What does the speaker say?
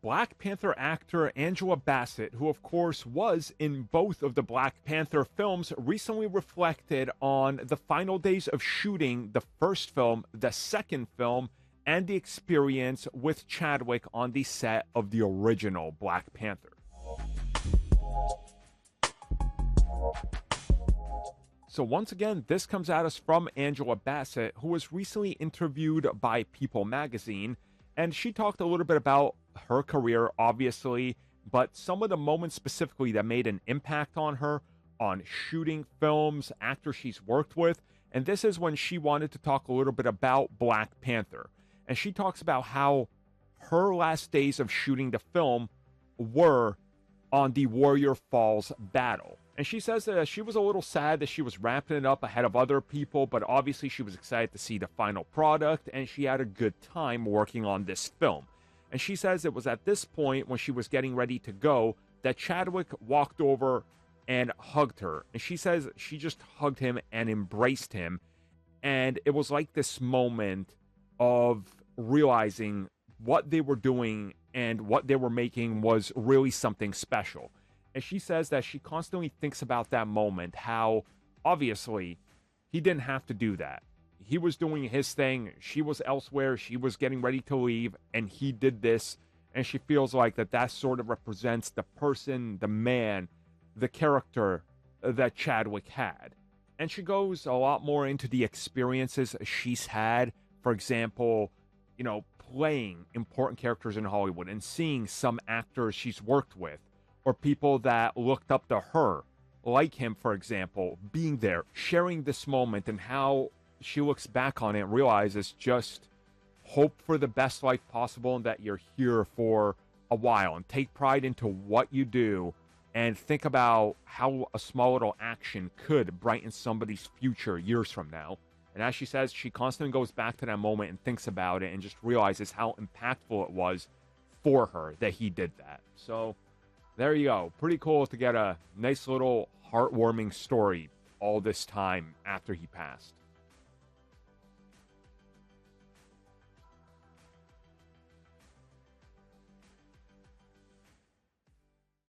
Black Panther actor Angela Bassett, who of course was in both of the Black Panther films, recently reflected on the final days of shooting the first film, the second film, and the experience with Chadwick on the set of the original Black Panther. So once again, this comes at us from Angela Bassett, who was recently interviewed by People magazine, and she talked a little bit about her career, obviously, but some of the moments specifically that made an impact on her, on shooting films, actors she's worked with, and this is when she wanted to talk a little bit about Black Panther. And she talks about how her last days of shooting the film were on the Warrior Falls battle. And she says that she was a little sad that she was wrapping it up ahead of other people, but obviously she was excited to see the final product, and she had a good time working on this film. And she says it was at this point, when she was getting ready to go, that Chadwick walked over and hugged her. And she says she just hugged him and embraced him. And it was like this moment of realizing what they were doing and what they were making was really something special. And she says that she constantly thinks about that moment, how obviously he didn't have to do that. He was doing his thing, she was elsewhere, she was getting ready to leave, and he did this. And she feels like that sort of represents the person, the man, the character that Chadwick had. And she goes a lot more into the experiences she's had. For example, playing important characters in Hollywood and seeing some actors she's worked with, or people that looked up to her, like him, for example, being there, sharing this moment, and how she looks back on it and realizes just hope for the best life possible and that you're here for a while, and take pride into what you do, and think about how a small little action could brighten somebody's future years from now. And as she says, she constantly goes back to that moment and thinks about it and just realizes how impactful it was for her that he did that. So there you go. Pretty cool to get a nice little heartwarming story all this time after he passed.